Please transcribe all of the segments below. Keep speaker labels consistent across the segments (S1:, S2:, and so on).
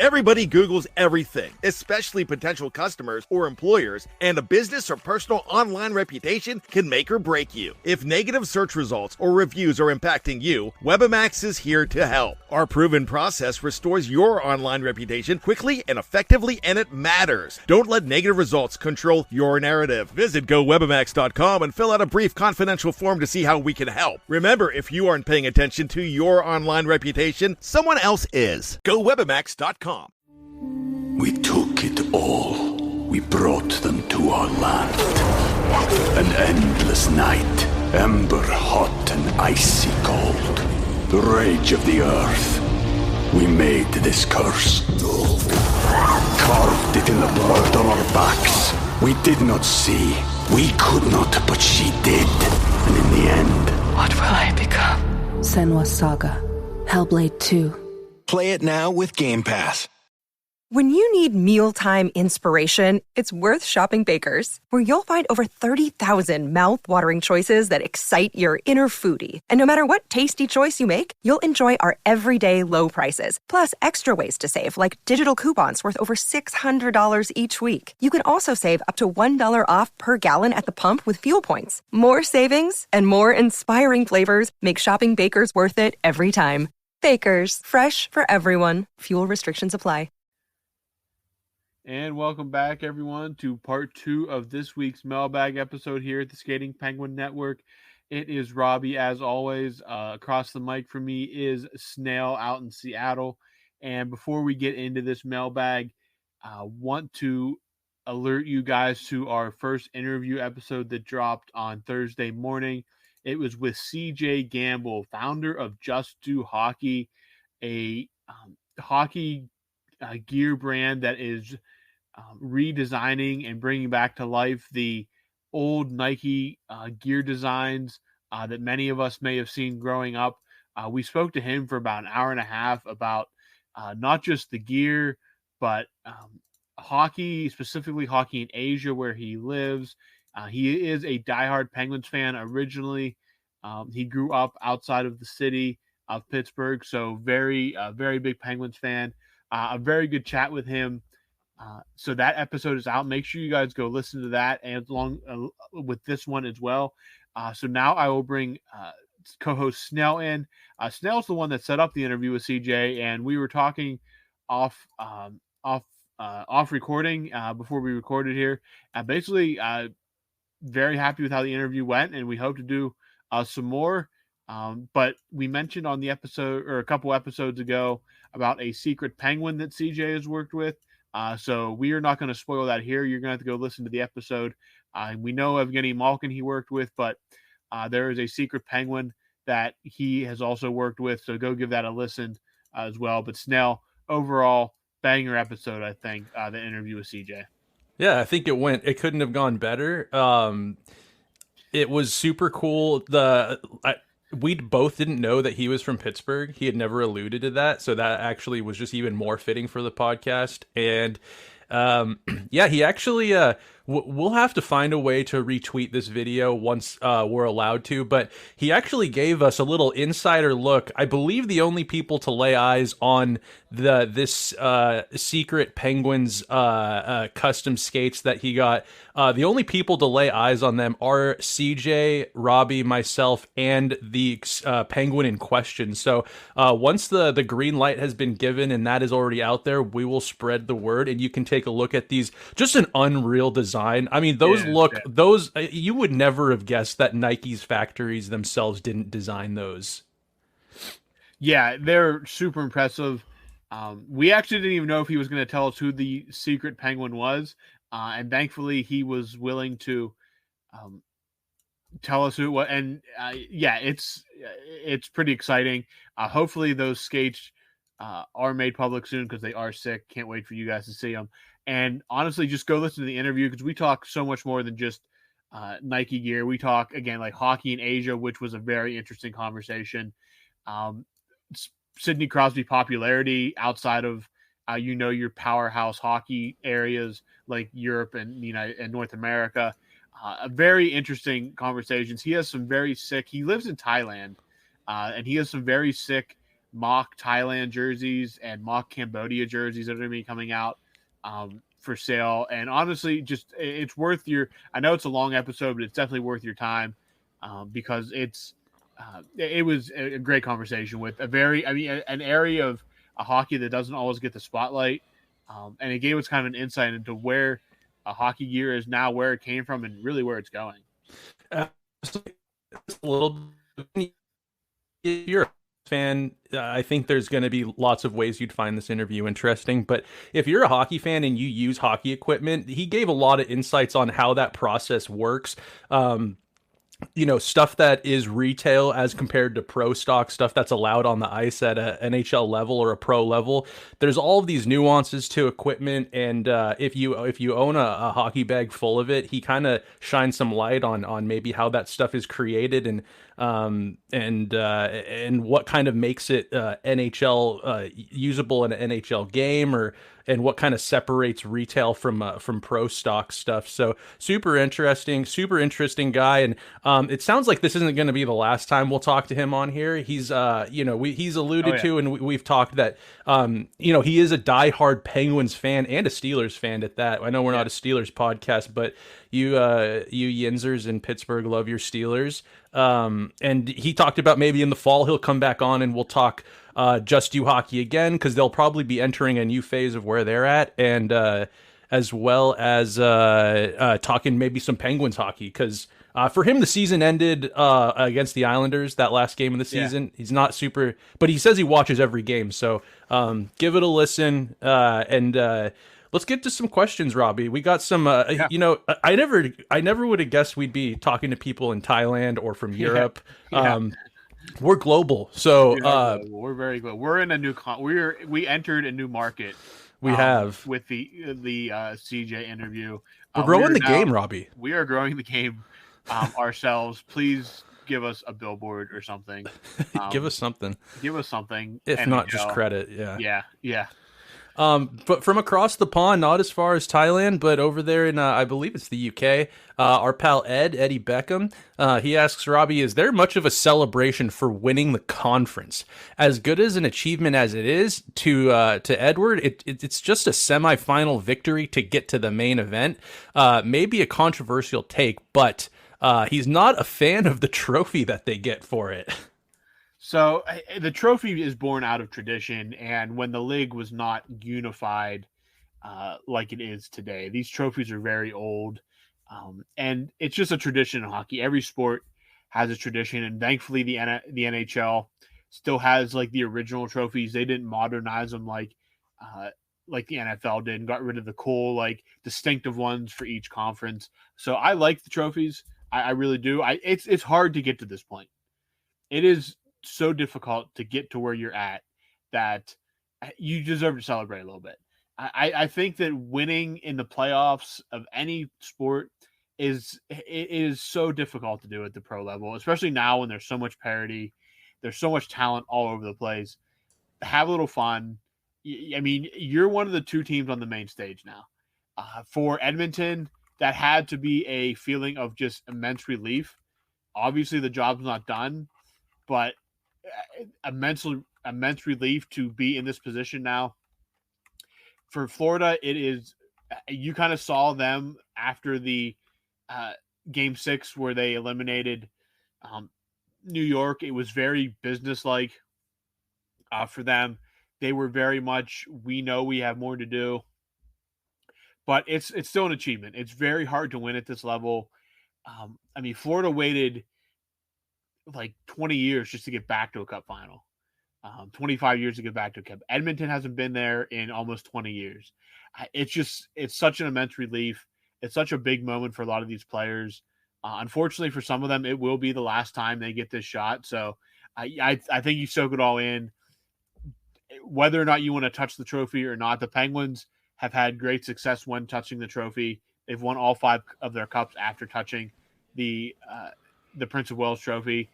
S1: Everybody Googles everything, especially potential customers or employers, and a business or personal online reputation can make or break you. If negative search results or reviews are impacting you, Webamax is here to help. Our proven process restores your online reputation quickly and effectively, and it matters. Don't let negative results control your narrative. Visit GoWebamax.com and fill out a brief confidential form to see how we can help. Remember, if you aren't paying attention to your online reputation, someone else is. GoWebamax.com.
S2: We took it all. We brought them to our land. An endless night, ember hot and icy cold. The rage of the earth. We made this curse. Carved it in the blood on our backs. We did not see. We could not, but she did. And in the end...
S3: What will I become?
S4: Senua's Saga. Hellblade 2.
S5: Play it now with Game Pass.
S6: When you need mealtime inspiration, it's worth shopping Baker's, where you'll find over 30,000 mouth-watering choices that excite your inner foodie. And no matter what tasty choice you make, you'll enjoy our everyday low prices, plus extra ways to save, like digital coupons worth over $600 each week. You can also save up to $1 off per gallon at the pump with fuel points. More savings and more inspiring flavors make shopping Baker's worth it every time. Baker's, fresh for everyone. Fuel restrictions apply.
S7: And welcome back, everyone, to part 2 of this week's Mailbag episode here at the Skating Penguin Network. It is Robbie, as always. Across the mic from me is Snail out in Seattle. And before we get into this mailbag, I want to alert you guys to our first interview episode that dropped on Thursday morning. It was with CJ Gamble, founder of Just Do Hockey, a hockey gear brand that is redesigning and bringing back to life the old Nike gear designs that many of us may have seen growing up. We spoke to him for about an hour and a half about not just the gear, but hockey, specifically hockey in Asia where he lives. He is a diehard Penguins fan originally. He grew up outside of the city of Pittsburgh, so very big Penguins fan. A very good chat with him. So that episode is out. Make sure you guys go listen to that and along with this one as well. So now I will bring co-host Snail in. Snail's the one that set up the interview with CJ, and we were talking off recording before we recorded here. Basically, very happy with how the interview went, and we hope to do some more. But we mentioned on the episode or a couple episodes ago about a secret penguin that CJ has worked with. So we are not going to spoil that here. You're going to have to go listen to the episode. We know Evgeny Malkin he worked with, but there is a secret penguin that he has also worked with. So go give that a listen as well. But Snell, overall, banger episode, I think, the interview with CJ.
S8: Yeah, I think it couldn't have gone better. It was super cool. We both didn't know that he was from Pittsburgh. He had never alluded to that. So that actually was just even more fitting for the podcast. And yeah, he actually, we'll have to find a way to retweet this video once we're allowed to, but he actually gave us a little insider look. I believe the only people to lay eyes on this secret Penguins custom skates that he got, the only people to lay eyes on them are CJ, Robbie, myself, and the Penguin in question. So once the green light has been given and that is already out there, we will spread the word, and you can take a look at these. Just an unreal design. I mean, those you would never have guessed that Nike's factories themselves didn't design those.
S7: Yeah, they're super impressive. We actually didn't even know if he was going to tell us who the secret penguin was. And thankfully he was willing to tell us who it was. And yeah, it's pretty exciting. Hopefully those skates are made public soon because they are sick. Can't wait for you guys to see them. And honestly, just go listen to the interview because we talk so much more than just Nike gear. We talk, again, like hockey in Asia, which was a very interesting conversation. Sidney Crosby popularity outside of, your powerhouse hockey areas like Europe and and North America. A very interesting conversations. He has some very sick, he lives in Thailand, and he has some very sick mock Thailand jerseys and mock Cambodia jerseys that are going to be coming out for sale. And honestly, just it's worth I know it's a long episode, but it's definitely worth your time because it was a great conversation with an area of a hockey that doesn't always get the spotlight. And it gave us kind of an insight into where a hockey gear is now, where it came from, and really where it's going.
S8: It's a little, if you're a fan, I think there's going to be lots of ways you'd find this interview interesting. But if you're a hockey fan and you use hockey equipment, he gave a lot of insights on how that process works. Stuff that is retail as compared to pro stock, stuff that's allowed on the ice at a NHL level or a pro level. There's all of these nuances to equipment, and if you own a hockey bag full of it, he kind of shines some light on maybe how that stuff is created and what kind of makes it NHL usable in an NHL game, and what kind of separates retail from pro stock stuff. So super interesting guy. And it sounds like this isn't going to be the last time we'll talk to him on here. He's he's alluded to, and we've talked that he is a diehard Penguins fan and a Steelers fan at that. I know we're not a Steelers podcast, but you Yinzers in Pittsburgh love your Steelers. And he talked about maybe in the fall he'll come back on and we'll talk Just You Hockey again, because they'll probably be entering a new phase of where they're at, and as well as talking maybe some Penguins hockey, because for him the season ended against the Islanders, that last game of the season. Yeah. He's not super, but he says he watches every game, so give it a listen, and let's get to some questions, Robbie. We got some, I never would have guessed we'd be talking to people in Thailand or from Europe. Yeah. We're global, so
S7: we're very global. We're in a new we entered a new market.
S8: We have
S7: with the CJ interview.
S8: We're growing the game, Robbie.
S7: We are growing the game ourselves. Please give us a billboard or something.
S8: Give us something.
S7: If
S8: not just credit.
S7: Yeah.
S8: But from across the pond, not as far as Thailand, but over there in, I believe it's the UK, our pal Eddie Beckham, he asks, Robbie, is there much of a celebration for winning the conference? As good as an achievement as it is to Edward, it's just a semifinal victory to get to the main event. Maybe a controversial take, but he's not a fan of the trophy that they get for it.
S7: So the trophy is born out of tradition, and when the league was not unified like it is today, these trophies are very old, and it's just a tradition in hockey. Every sport has a tradition, and thankfully the NHL still has like the original trophies. They didn't modernize them like the NFL did and got rid of the cool, like distinctive ones for each conference. So I like the trophies. I really do. It's hard to get to this point. It is so difficult to get to where you're at that you deserve to celebrate a little bit. I think that winning in the playoffs of any sport is so difficult to do at the pro level, especially now when there's so much parity, there's so much talent all over the place. Have a little fun. I mean, you're one of the two teams on the main stage now. For Edmonton, that had to be a feeling of just immense relief. Obviously, the job's not done, but immense relief to be in this position now. For Florida, it is, you kind of saw them after the game 6 where they eliminated New York. It was very businesslike for them. They were very much, we know we have more to do, but it's still an achievement. It's very hard to win at this level. I mean, Florida waited like 20 years just to get back to a cup final, 25 years to get back to a cup. Edmonton hasn't been there in almost 20 years. It's such an immense relief. It's such a big moment for a lot of these players. Unfortunately for some of them, it will be the last time they get this shot. So I think you soak it all in. Whether or not you want to touch the trophy or not, the Penguins have had great success when touching the trophy. They've won all 5 of their cups after touching the Prince of Wales trophy.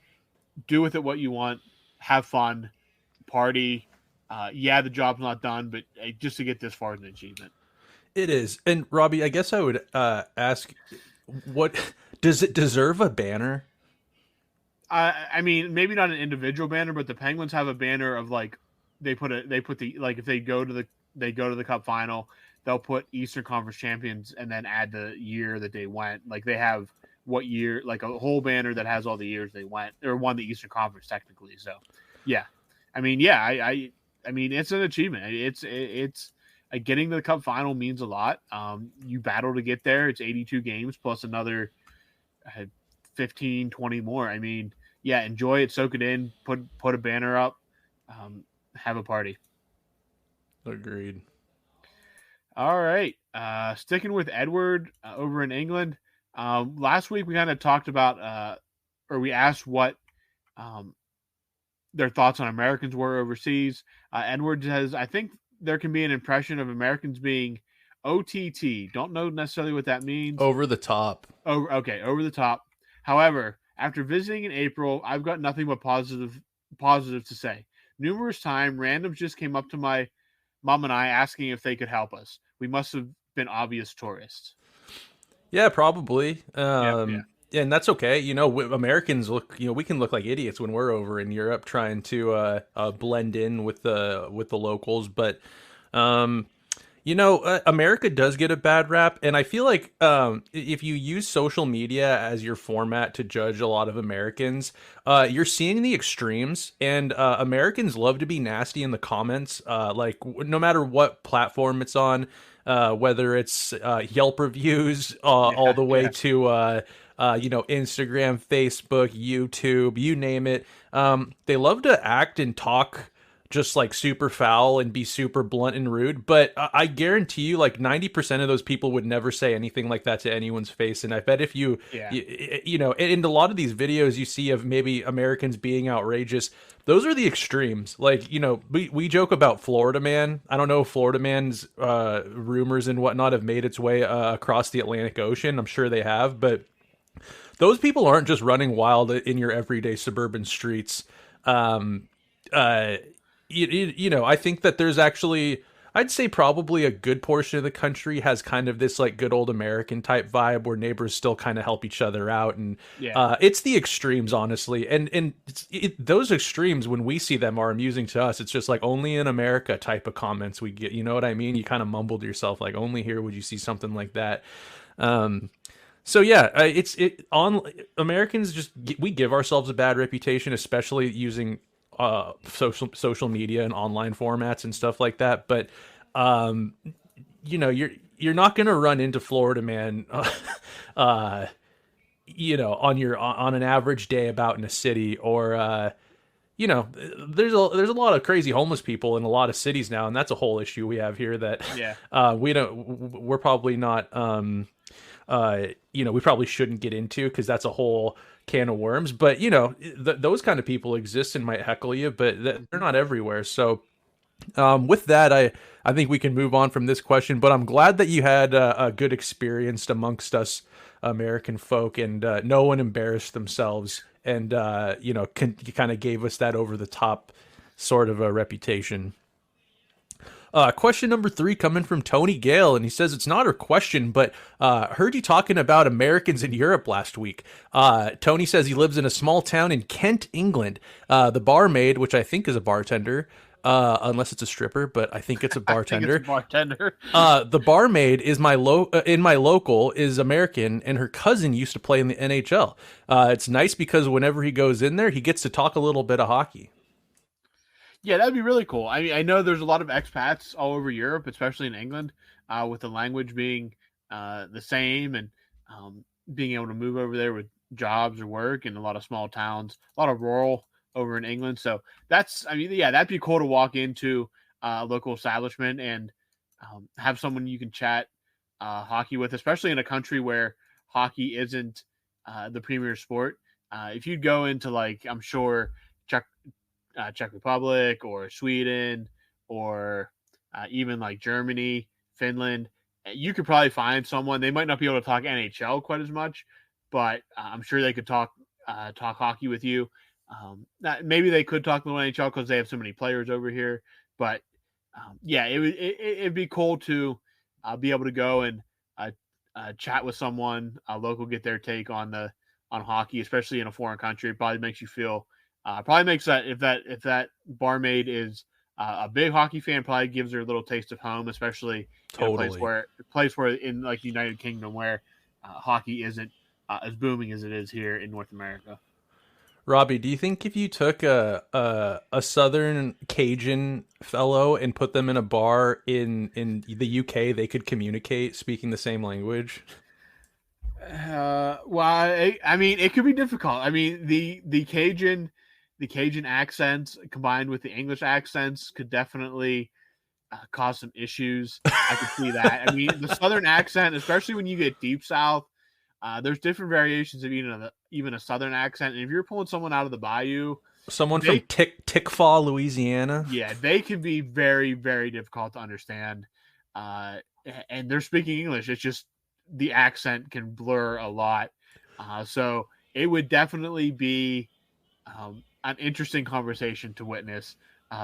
S7: Do with it what you want. Have fun. Party. The job's not done, but just to get this far is an achievement.
S8: It is. And Robbie, I guess I would ask, what does it deserve a banner?
S7: I mean, maybe not an individual banner, but the Penguins have a banner of like they put the like if they go to the Cup Final, they'll put Eastern Conference champions and then add the year that they went. Like they have what year, like a whole banner that has all the years they went or won the Eastern Conference technically. So, yeah, I mean, yeah, I mean, it's an achievement. It's getting to the Cup Final means a lot. You battle to get there. It's 82 games plus another 15, 20 more. I mean, yeah, enjoy it, soak it in, put a banner up, have a party.
S8: Agreed.
S7: All right. Sticking with Edward over in England. Last week we kind of talked about, or we asked what their thoughts on Americans were overseas. Edward says, I think there can be an impression of Americans being OTT. Don't know necessarily what that means.
S8: Over the top.
S7: Oh, okay, over the top. However, after visiting in April, I've got nothing but positive to say. Numerous times, randoms just came up to my mom and I asking if they could help us. We must have been obvious tourists.
S8: Yeah, probably.
S7: Yeah.
S8: And that's okay. You know, Americans look. You know, we can look like idiots when we're over in Europe trying to blend in with the locals. But you know, America does get a bad rap, and I feel like if you use social media as your format to judge a lot of Americans, you're seeing the extremes, and Americans love to be nasty in the comments, like no matter what platform it's on, whether it's Yelp reviews all the way to you know, Instagram, Facebook, YouTube, you name it. They love to act and talk just like super foul and be super blunt and rude, but I guarantee you like 90% of those people would never say anything like that to anyone's face. And I bet if you know, in a lot of these videos you see of maybe Americans being outrageous, those are the extremes. Like, you know, we joke about Florida Man. I don't know if Florida Man's rumors and whatnot have made its way across the Atlantic Ocean. I'm sure they have, but those people aren't just running wild in your everyday suburban streets. You know, I think that there's actually, I'd say probably a good portion of the country has kind of this like good old American type vibe where neighbors still kind of help each other out. And it's the extremes, honestly. And those extremes, when we see them, are amusing to us. It's just like only in America type of comments we get. You know what I mean? You kind of mumble to yourself, like only here would you see something like that. So yeah, on Americans we give ourselves a bad reputation, especially using social media and online formats and stuff like that. But you know, you're not going to run into Florida Man you know, on an average day about in a city, or you know, there's a lot of crazy homeless people in a lot of cities now, and that's a whole issue we have here that we're probably not you know, we probably shouldn't get into, because that's a whole can of worms. But you know, those kind of people exist and might heckle you, but they're not everywhere. So with that, I think we can move on from this question, but I'm glad that you had a good experience amongst us American folk, and no one embarrassed themselves, and you know, kind of gave us that over the top sort of a reputation. Question number 3 coming from Tony Gale, and he says it's not a question, but heard you talking about Americans in Europe last week. Tony says he lives in a small town in Kent, England. The barmaid, which I think is a bartender, unless it's a stripper, but I think it's a bartender. The barmaid is in my local is American, and her cousin used to play in the NHL. It's nice because whenever he goes in there, he gets to talk a little bit of hockey.
S7: Yeah, that'd be really cool. I mean, I know there's a lot of expats all over Europe, especially in England, with the language being the same, and being able to move over there with jobs or work in a lot of small towns, a lot of rural over in England. So that's, I mean, yeah, that'd be cool to walk into a local establishment and have someone you can chat hockey with, especially in a country where hockey isn't the premier sport. If you'd go into, like, I'm sure Czech Republic or Sweden or even like Germany, Finland, you could probably find someone. They might not be able to talk NHL quite as much, but I'm sure they could talk hockey with you. Maybe they could talk a little NHL because they have so many players over here. But yeah, it'd be cool to be able to go and chat with someone local, get their take on the on hockey, especially in a foreign country. It probably makes you feel. Probably makes that if that barmaid is a big hockey fan, probably gives her a little taste of home, especially in a place where in like the United Kingdom where hockey isn't as booming as it is here in North America.
S8: Robbie, do you think if you took a Southern Cajun fellow and put them in a bar in the UK, they could communicate speaking the same language?
S7: Well, I mean, it could be difficult. I mean, the Cajun accents combined with the English accents could definitely cause some issues. I could see that. I mean, the Southern accent, especially when you get deep South, there's different variations of even a Southern accent. And if you're pulling someone out of the bayou,
S8: someone from Tickfaw, Louisiana,
S7: yeah, they can be very, very difficult to understand. And they're speaking English. It's just the accent can blur a lot. So it would definitely be an interesting conversation to witness.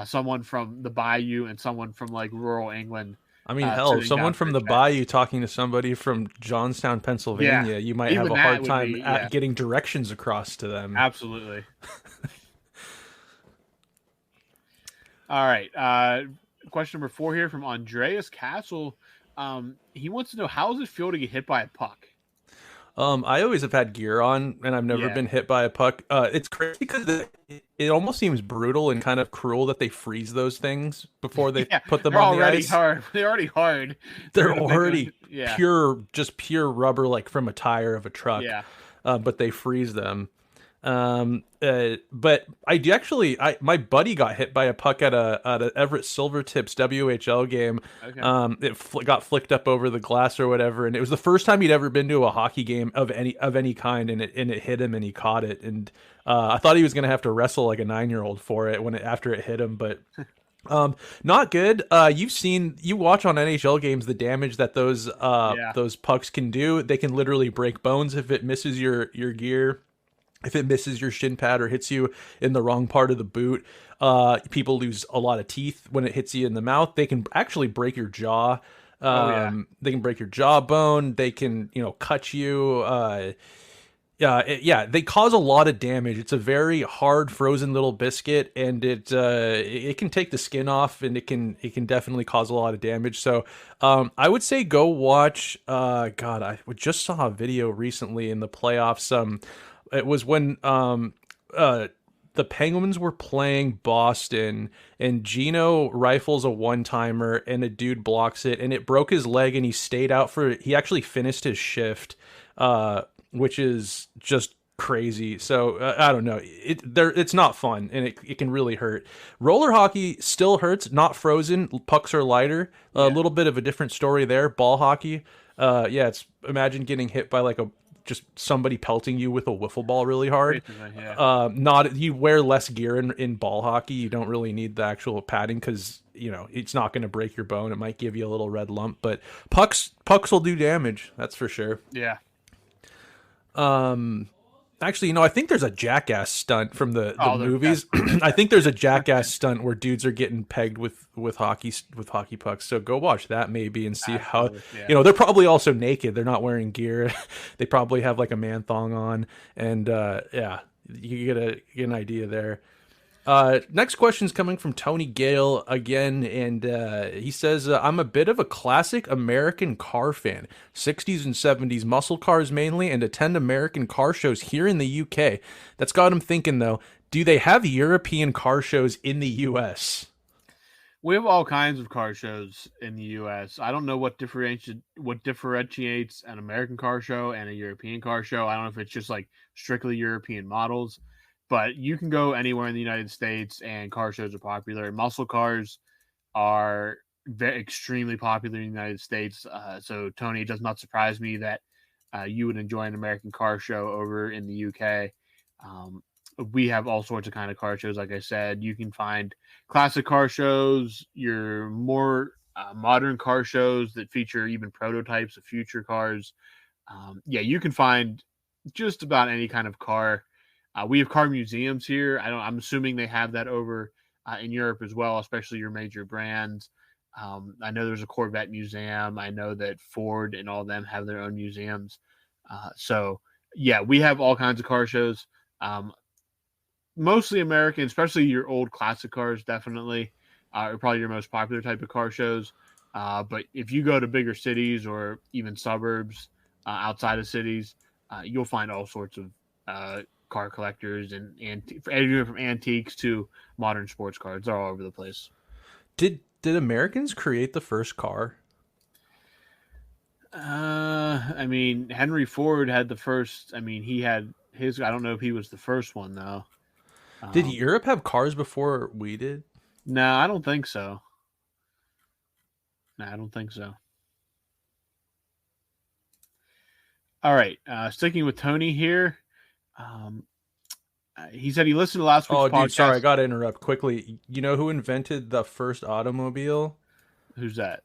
S7: Someone from the bayou and someone from like rural England.
S8: I mean, hell, someone from the bayou talking to somebody from Johnstown, Pennsylvania, you might have a hard time getting directions across to them.
S7: Absolutely. All right. Question number 4 here from Andreas Castle. He wants to know, how does it feel to get hit by a puck?
S8: I always have had gear on, and I've never been hit by a puck. It's crazy because it almost seems brutal and kind of cruel that they freeze those things before they put them on the ice.
S7: They're already hard.
S8: They're already pure rubber, like from a tire of a truck. Yeah. But they freeze them. But my buddy got hit by a puck at a Everett Silvertips WHL game. Okay. It got flicked up over the glass or whatever, and it was the first time he'd ever been to a hockey game of any kind, and it hit him and he caught it, and I thought he was gonna have to wrestle like a 9-year-old for it after it hit him, but not good. You watch on NHL games the damage that those pucks can do. They can literally break bones if it misses your gear. If it misses your shin pad or hits you in the wrong part of the boot, people lose a lot of teeth when it hits you in the mouth. They can actually break your jaw. They can break your jawbone. They can, cut you. They cause a lot of damage. It's a very hard frozen little biscuit, and it can take the skin off, and it can definitely cause a lot of damage. So I would say go watch. I just saw a video recently in the playoffs. It was when the Penguins were playing Boston, and Gino rifles a one-timer, and a dude blocks it, and it broke his leg, and he actually finished his shift, which is just crazy. So I don't know. It's not fun, and it can really hurt. Roller hockey still hurts, not frozen. Pucks are lighter. A little bit of a different story there. Ball hockey. Imagine getting hit by just somebody pelting you with a wiffle ball really hard. You wear less gear in ball hockey. You don't really need the actual padding because it's not going to break your bone. It might give you a little red lump, but pucks will do damage. That's for sure.
S7: Yeah.
S8: Actually, I think there's a Jackass stunt from the movies. I think there's a Jackass stunt where dudes are getting pegged with hockey pucks. So go watch that maybe and see how they're probably also naked. They're not wearing gear. They probably have like a man thong on, and you get an idea there. Next question is coming from Tony Gale again, and he says, I'm a bit of a classic American car fan, 60s and 70s muscle cars mainly, and attend American car shows here in the UK. That's got him thinking, though, do they have European car shows in the US?
S7: We have all kinds of car shows in the US. I don't know what differentiates an American car show and a European car show. I don't know if it's just like strictly European models. But you can go anywhere in the United States, and car shows are popular. Muscle cars are extremely popular in the United States. So, Tony, it does not surprise me that you would enjoy an American car show over in the UK. We have all sorts of kind of car shows. Like I said, you can find classic car shows, your more modern car shows that feature even prototypes of future cars. You can find just about any kind of car. We have car museums here. I'm assuming they have that over in Europe as well, especially your major brands. I know there's a Corvette museum. I know that Ford and all of them have their own museums. So Yeah, we have all kinds of car shows. Mostly American, especially your old classic cars, definitely are probably your most popular type of car shows. But if you go to bigger cities or even suburbs outside of cities, you'll find all sorts of car collectors and everything from antiques to modern sports cars. They're all over the place.
S8: Did Americans create the first car?
S7: I mean, Henry Ford had the first. I mean, he had his. I don't know if he was the first one though.
S8: Did Europe have cars before we did?
S7: No, I don't think so. No, I don't think so. All right, sticking with Tony here. He said he listened to last week's podcast.
S8: Oh, dude, sorry, I got to interrupt quickly. You know who invented the first automobile?
S7: Who's that?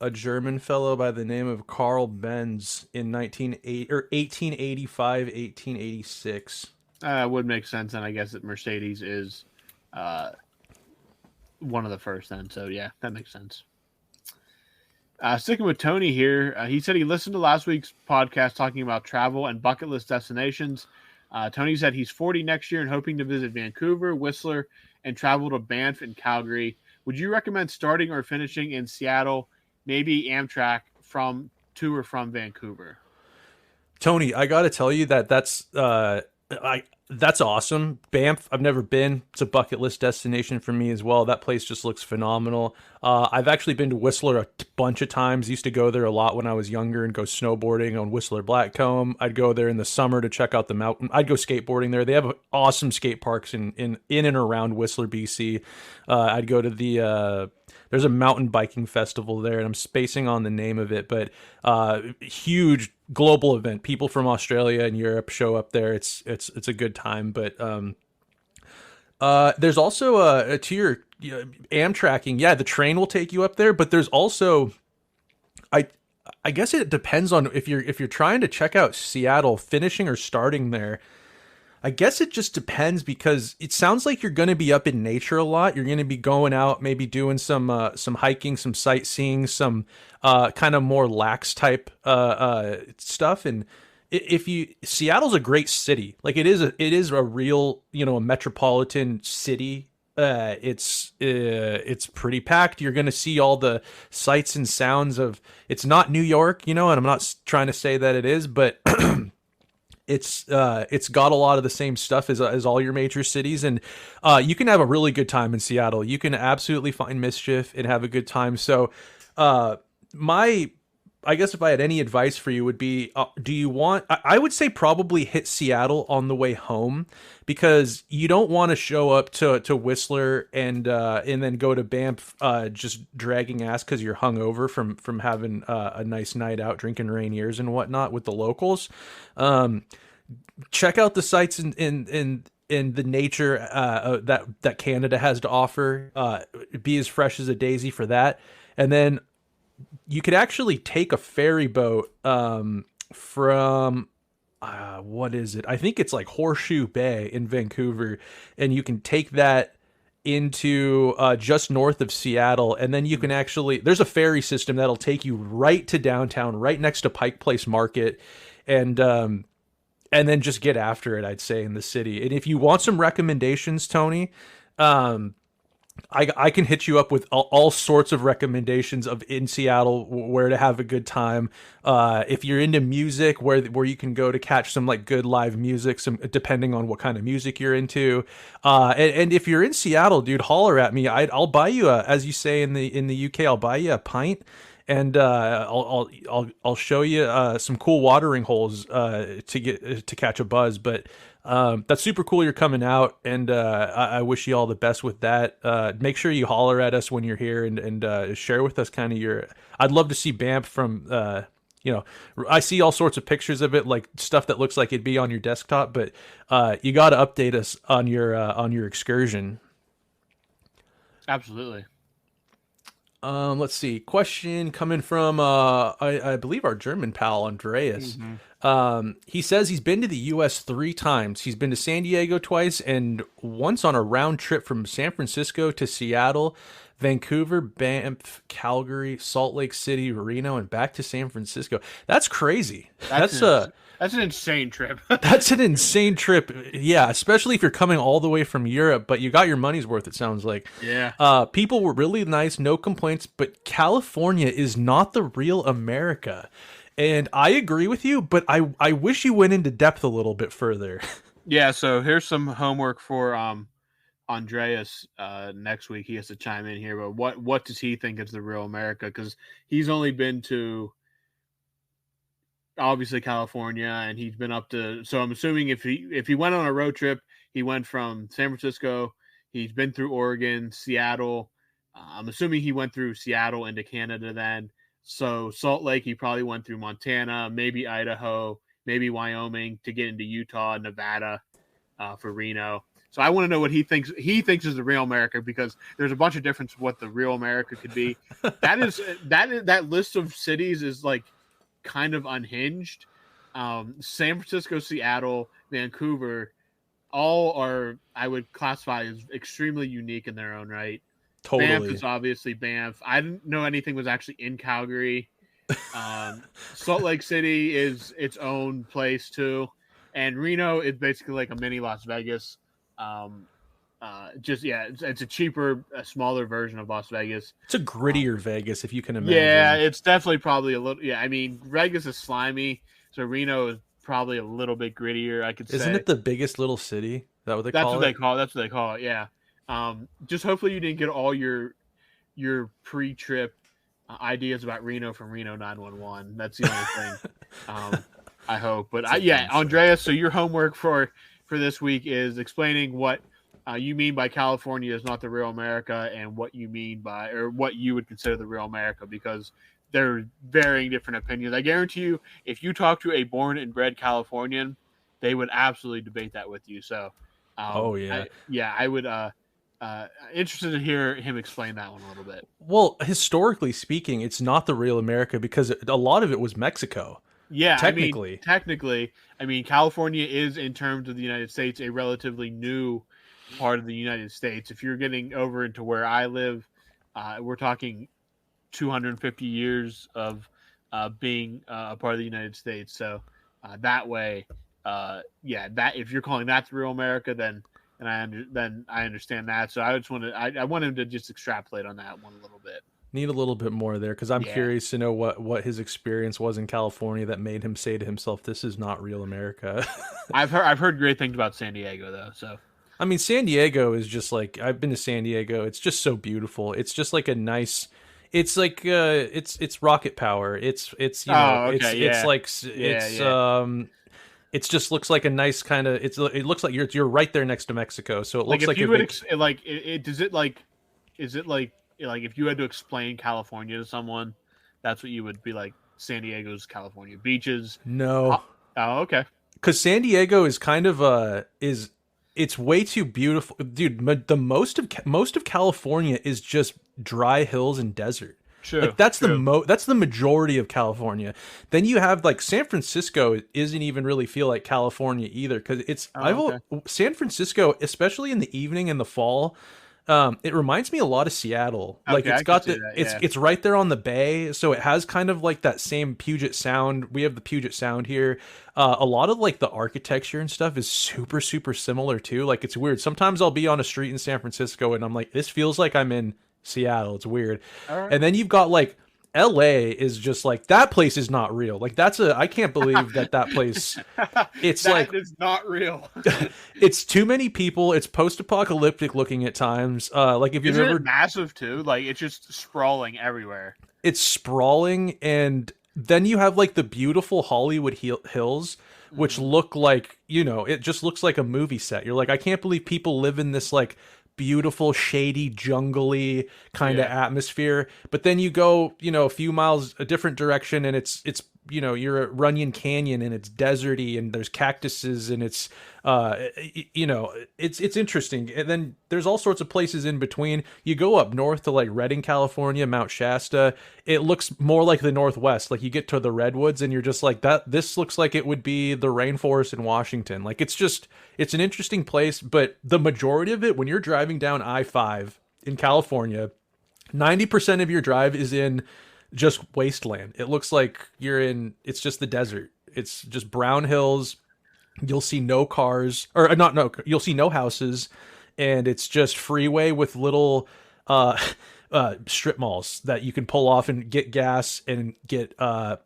S8: A German fellow by the name of Carl Benz in 1885, 1886.
S7: Would make sense, and I guess that Mercedes is one of the first then. So, yeah, that makes sense. Sticking with Tony here, he said he listened to last week's podcast talking about travel and bucket list destinations. Tony said he's 40 next year and hoping to visit Vancouver, Whistler, and travel to Banff and Calgary. Would you recommend starting or finishing in Seattle, maybe Amtrak to or from Vancouver?
S8: Tony, I got to tell you that's awesome. Banff, I've never been. It's a bucket list destination for me as well. That place just looks phenomenal. I've actually been to Whistler a bunch of times. Used to go there a lot when I was younger and go snowboarding on Whistler Blackcomb. I'd go there in the summer to check out the mountain. I'd go skateboarding there. They have awesome skate parks in and around Whistler, BC. I'd go to there's a mountain biking festival there, and I'm spacing on the name of it, but huge global event. People from Australia and Europe show up there. It's a good time. But there's also to your Amtrakking. Yeah, the train will take you up there, but there's also I guess it depends on if you're trying to check out Seattle, finishing or starting there. I guess it just depends, because it sounds like you're going to be up in nature a lot. You're going to be going out, maybe doing some hiking, some sightseeing, some kind of more lax type stuff. And Seattle's a great city. Like it is a real, a metropolitan city. It's pretty packed. You're going to see all the sights and sounds of. It's not New York, and I'm not trying to say that it is, but. It's got a lot of the same stuff as all your major cities, and you can have a really good time in Seattle. You can absolutely find mischief and have a good time. So, I guess if I had any advice for you would be, do you want? I would say probably hit Seattle on the way home, because you don't want to show up to Whistler and then go to Banff just dragging ass because you're hungover from having a nice night out drinking Rainiers and whatnot with the locals. Check out the sights in the nature that Canada has to offer. Be as fresh as a daisy for that, and then you could actually take a ferry boat from what is it? I think it's like Horseshoe Bay in Vancouver, and you can take that into just north of Seattle, and then you can there's a ferry system that'll take you right to downtown, right next to Pike Place Market, and then just get after it, I'd say, in the city. And if you want some recommendations, Tony, I can hit you up with all sorts of recommendations of in Seattle where to have a good time. If you're into music, where you can go to catch some like good live music, some depending on what kind of music you're into. And if you're in Seattle, dude, holler at me. I'll buy you as you say in the UK, I'll buy you a pint. And I'll show you some cool watering holes to catch a buzz. But that's super cool you're coming out, and I wish you all the best with that. Make sure you holler at us when you're here and share with us kind of your. I'd love to see Banff from. I see all sorts of pictures of it, like stuff that looks like it'd be on your desktop, but you got to update us on your excursion.
S7: Absolutely.
S8: Let's see. Question coming from I believe our German pal Andreas. Mm-hmm. He says he's been to the US 3 times. He's been to San Diego twice and once on a round trip from San Francisco to Seattle. Vancouver, Banff, Calgary, Salt Lake City, Reno, and back to San Francisco. That's crazy. That's
S7: an insane trip.
S8: That's an insane trip. Yeah, especially if you're coming all the way from Europe, but you got your money's worth, it sounds like.
S7: Yeah.
S8: People were really nice, no complaints, but California is not the real America. And I agree with you, but I wish you went into depth a little bit further.
S7: Yeah, so here's some homework for Andreas next week. He has to chime in here, but what does he think is the real America? Because he's only been to obviously California, and he's been up to. So I'm assuming if he went on a road trip, he went from San Francisco. He's been through Oregon, Seattle. I'm assuming he went through Seattle into Canada then. So Salt Lake, he probably went through Montana, maybe Idaho, maybe Wyoming to get into Utah, Nevada for Reno. So I want to know what he thinks is the real America, because there's a bunch of difference of what the real America could be. That list of cities is like kind of unhinged. San Francisco, Seattle, Vancouver, all are, I would classify as extremely unique in their own right.
S8: Totally.
S7: Banff is obviously Banff. I didn't know anything was actually in Calgary. Salt Lake City is its own place too, and Reno is basically like a mini Las Vegas. It's a cheaper, a smaller version of Las Vegas.
S8: It's a grittier Vegas, if you can imagine.
S7: Yeah, it's definitely probably a little. Yeah, I mean, Vegas is slimy, so Reno is probably a little bit grittier. I could say.
S8: Isn't it the biggest little city? Is that what they
S7: That's
S8: call
S7: what
S8: it?
S7: they call it. That's what they call it. Yeah. Just hopefully you didn't get all your pre-trip ideas about Reno from Reno 911. That's the only thing. I hope. But Andreas, so your homework for this week is explaining what you mean by California is not the real America, and what you mean by, or what you would consider the real America, because there are varying different opinions. I guarantee you, if you talk to a born and bred Californian, they would absolutely debate that with you. So, I would. Interested to hear him explain that one a little bit.
S8: Well, historically speaking, it's not the real America because a lot of it was Mexico.
S7: Yeah,
S8: technically,
S7: California is, in terms of the United States, a relatively new part of the United States. If you're getting over into where I live, we're talking 250 years of being a part of the United States. So that way, that if you're calling that the real America, then I understand that. So I just want him to just extrapolate on that one a little bit.
S8: Need a little bit more there, because I'm curious to know what his experience was in California that made him say to himself, "This is not real America."
S7: I've heard great things about San Diego though. So
S8: I mean, San Diego is just like, I've been to San Diego. It's just so beautiful. It's just like a nice. It's like it's rocket power. It's it's just looks like a nice kind of. It looks like you're right there next to Mexico. So it looks like
S7: is it like if you had to explain California to someone, that's what you would be like. San Diego's California beaches.
S8: No.
S7: Oh, okay.
S8: Because San Diego is kind of it's way too beautiful, dude. The most of California is just dry hills and desert.
S7: Sure,
S8: like that's the majority of California. Then you have like San Francisco isn't even really feel like California either, because it's San Francisco, especially in the evening in the fall. It reminds me a lot of Seattle. Like it's right there on the bay, so it has kind of like that same Puget Sound. We have the Puget Sound here. A lot of like the architecture and stuff is super, super similar too. Like it's weird. Sometimes I'll be on a street in San Francisco and I'm like, this feels like I'm in Seattle. It's weird. Right. And then you've got like LA is just like, that place is not real. Like I can't believe that place, it's like,
S7: it's not real.
S8: It's too many people. It's post-apocalyptic looking at times. Like if you've ever
S7: massive too, like it's just sprawling everywhere.
S8: It's sprawling. And then you have like the beautiful Hollywood hills, which look like, it just looks like a movie set. You're like, I can't believe people live in this like beautiful, shady, jungly kind of atmosphere. But then you go, a few miles a different direction, and it's you're at Runyon Canyon, and it's deserty, and there's cactuses, and it's it's interesting. And then there's all sorts of places in between. You go up north to like Redding, California, Mount Shasta. It looks more like the Northwest. Like you get to the redwoods, and you're just like, this looks like it would be the rainforest in Washington. Like it's an interesting place. But the majority of it, when you're driving down I-5 in California, 90% of your drive is in just wasteland. It looks like it's just the desert. It's just brown hills. You'll see no cars, or not no, you'll see no houses, and it's just freeway with little strip malls that you can pull off and get gas and get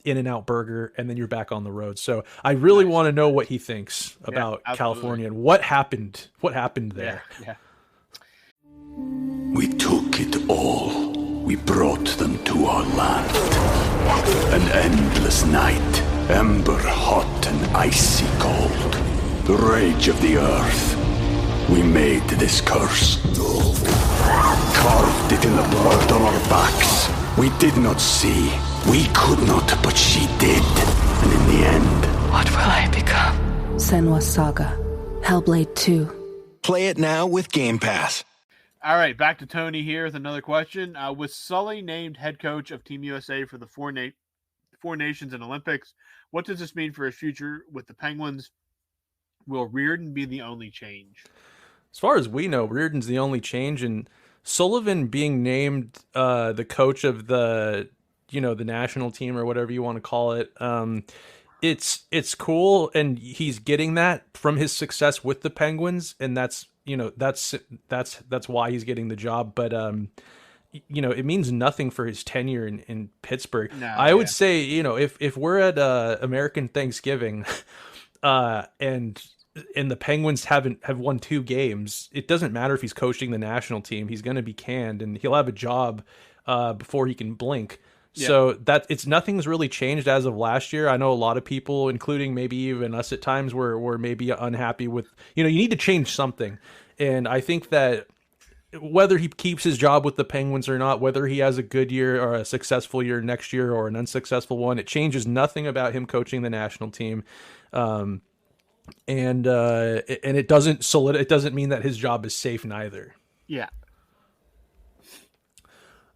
S8: In-N-Out burger, and then you're back on the road. So I really want to know what he thinks about California and what happened there.
S7: Yeah.
S2: We took it all. We brought them to our land. An endless night, ember hot and icy cold. The rage of the earth. We made this curse. Carved it in the blood on our backs. We did not see. We could not, but she did. And in the end...
S4: What will I become? Senua's Saga. Hellblade 2.
S5: Play it now with Game Pass.
S7: All right, back to Tony here with another question. Was Sully named head coach of Team USA for the Four Nations and Olympics? What does this mean for his future with the Penguins? Will Reardon be the only change?
S8: As far as we know, Reardon's the only change, and Sullivan being named the coach of the national team or whatever you want to call it. It's cool, and he's getting that from his success with the Penguins, and that's why he's getting the job. But it means nothing for his tenure in Pittsburgh.
S7: No,
S8: I would say, if we're at American Thanksgiving, and the Penguins have won 2 games, it doesn't matter if he's coaching the national team. He's going to be canned, and he'll have a job before he can blink. Yeah. So nothing's really changed as of last year. I know a lot of people, including maybe even us at times, were maybe unhappy with, you need to change something. And I think that whether he keeps his job with the Penguins or not, whether he has a good year or a successful year next year or an unsuccessful one, it changes nothing about him coaching the national team. And it doesn't mean that his job is safe neither.
S7: Yeah.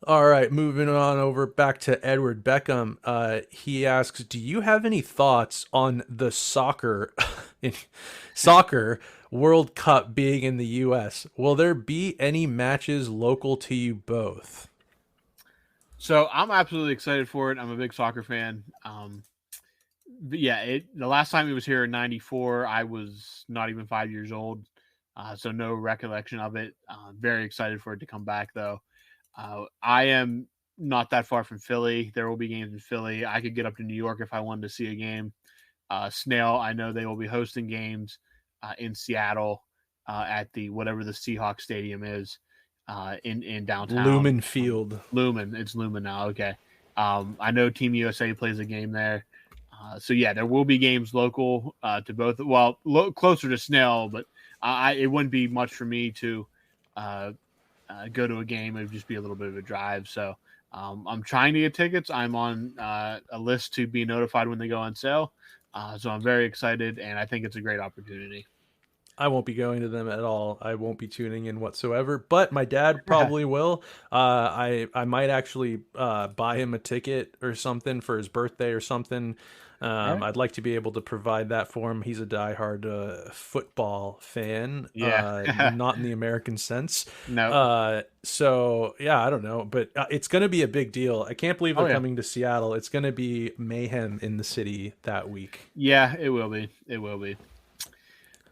S8: All right, moving on over back to Edward Beckham. He asks, do you have any thoughts on the soccer World Cup being in the U.S.? Will there be any matches local to you both?
S7: So I'm absolutely excited for it. I'm a big soccer fan. But yeah, the last time it was here in '94, I was not even 5 years old, so no recollection of it. Very excited for it to come back, though. I am not that far from Philly. There will be games in Philly. I could get up to New York if I wanted to see a game. Snail, I know they will be hosting games in Seattle at the whatever the Seahawks stadium is in downtown.
S8: Lumen Field.
S7: It's Lumen now. Okay. I know Team USA plays a game there. So yeah, there will be games local to both. Well, closer to Snail, but it wouldn't be much for me to go to a game. It would just be a little bit of a drive. So I'm trying to get tickets. I'm on a list to be notified when they go on sale. So I'm very excited, and I think it's a great opportunity.
S8: I won't be going to them at all. I won't be tuning in whatsoever, but my dad probably will. I might actually buy him a ticket or something for his birthday or something. I'd like to be able to provide that for him. He's a diehard football fan, not in the American sense.
S7: No.
S8: So yeah, I don't know, but it's going to be a big deal. I can't believe they're coming to Seattle. It's going to be mayhem in the city that week.
S7: Yeah, it will be. It will be.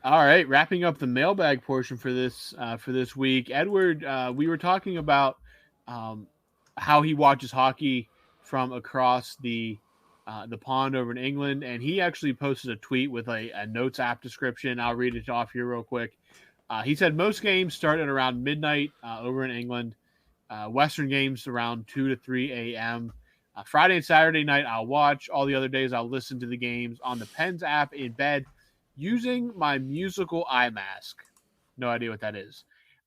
S7: All right, wrapping up the mailbag portion for this week, Edward. We were talking about how he watches hockey from across the pond over in England, and he actually posted a tweet with a notes app description. I'll read it off here real quick. He said most games start at around midnight over in England. Western games around 2 to 3 a.m. Friday and Saturday night I'll watch. All the other days I'll listen to the games on the Pens app in bed, using my musical eye mask. No idea what that is.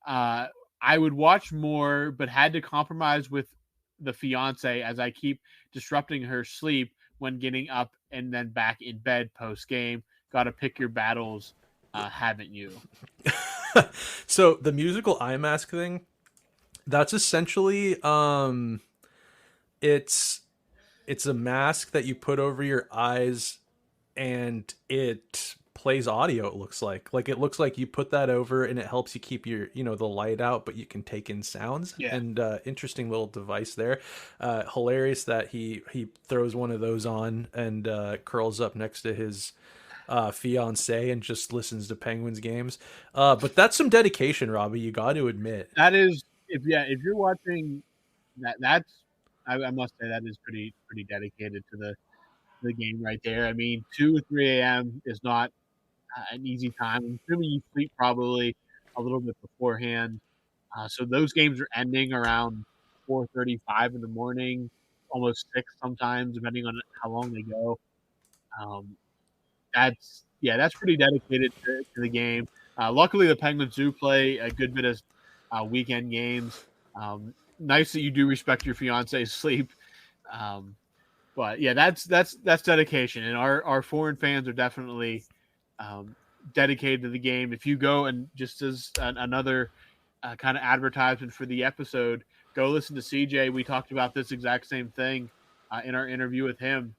S7: I would watch more, but had to compromise with the fiance as I keep disrupting her sleep when getting up and then back in bed post-game. Got to pick your battles, haven't you?
S8: So the musical eye mask thing, that's essentially it's a mask that you put over your eyes, and it plays audio. It looks like you put that over and it helps you keep your, the light out, but you can take in sounds.
S7: Yeah.
S8: And interesting little device there. Hilarious that he throws one of those on and curls up next to his fiance and just listens to Penguins games. But that's some dedication, Robbie. You got to admit.
S7: That is, if you're watching that's I must say that is pretty dedicated to the game right there. I mean, 2 or 3 a.m. is not an easy time. I'm assuming you sleep probably a little bit beforehand. So those games are ending around 4:35 in the morning, almost 6 sometimes, depending on how long they go. That's pretty dedicated to the game. Luckily, the Penguins do play a good bit of weekend games. Nice that you do respect your fiance's sleep. But yeah, that's dedication, and our foreign fans are definitely dedicated to the game. If you go and just as another kind of advertisement for the episode, go listen to CJ. We talked about this exact same thing in our interview with him.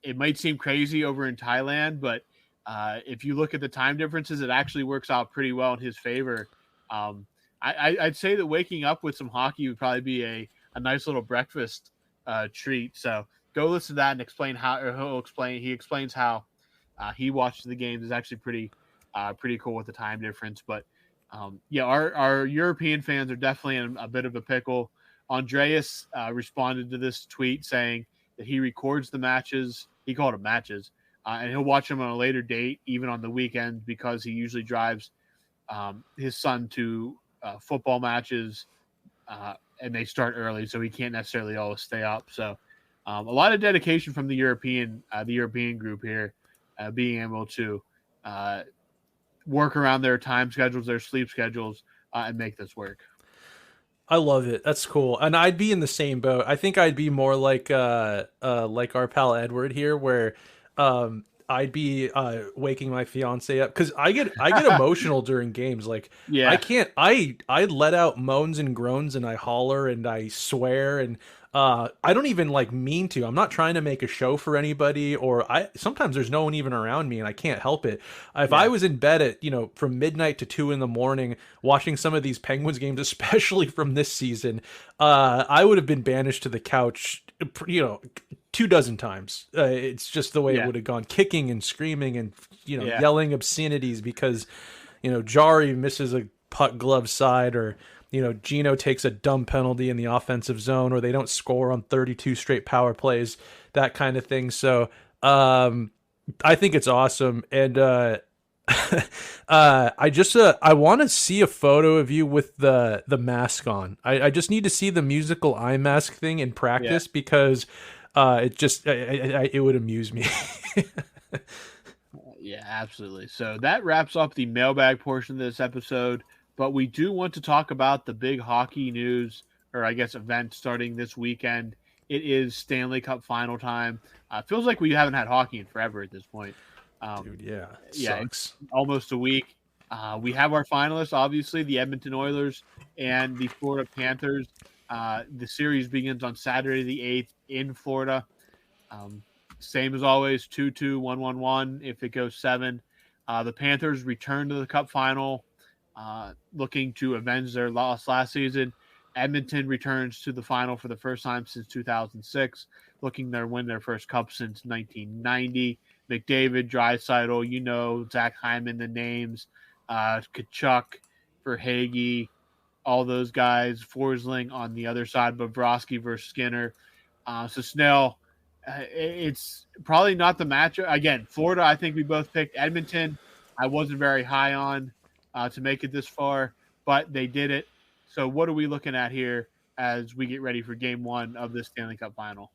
S7: It might seem crazy over in Thailand, but if you look at the time differences, it actually works out pretty well in his favor. I'd say that waking up with some hockey would probably be a nice little breakfast treat. So go listen to that and explain how, or he explains how he watches the games. Is actually pretty cool with the time difference. But our European fans are definitely in a bit of a pickle. Andreas responded to this tweet saying that he records the matches. He called them matches, and he'll watch them on a later date, even on the weekends, because he usually drives his son to football matches, and they start early, so he can't necessarily always stay up. So a lot of dedication from the European group here, being able to work around their time schedules, their sleep schedules, and make this work.
S8: I love it. That's cool. And I'd be in the same boat. I think I'd be more like our pal Edward here, where I'd be waking my fiance up, because I get emotional during games. Like,
S7: yeah,
S8: I let out moans and groans, and I holler and I swear, and I don't even mean to. I'm not trying to make a show for anybody, or sometimes there's no one even around me and I can't help it. If I was in bed at, from midnight to 2 a.m. watching some of these Penguins games, especially from this season, I would have been banished to the couch, 24 times. It's just the way it would have gone, kicking and screaming and, yelling obscenities because, Jari misses a puck glove side, or, Gino takes a dumb penalty in the offensive zone, or they don't score on 32 straight power plays, that kind of thing. So I think it's awesome. And I want to see a photo of you with the mask on. I just need to see the musical eye mask thing in practice, because it would amuse me.
S7: Yeah, absolutely. So that wraps up the mailbag portion of this episode. But we do want to talk about the big hockey news, or I guess event starting this weekend. It is Stanley Cup Final time. Feels like we haven't had hockey in forever at this point.
S8: Dude, yeah, sucks.
S7: Almost a week. We have our finalists, obviously, the Edmonton Oilers and the Florida Panthers. The series begins on Saturday the 8th in Florida. Same as always, 2-2, 1-1-1 if it goes 7. The Panthers return to the Cup Final, looking to avenge their loss last season. Edmonton returns to the final for the first time since 2006, looking to win their first cup since 1990. McDavid, Draisaitl, Zach Hyman, the names, Kachuk, Verhaeghe, all those guys. Forsling on the other side, Bobrovsky versus Skinner. So Snail, it's probably not the matchup. Again, Florida, I think we both picked. Edmonton, I wasn't very high on to make it this far, but they did it. So what are we looking at here as we get ready for game 1 of this Stanley Cup Final?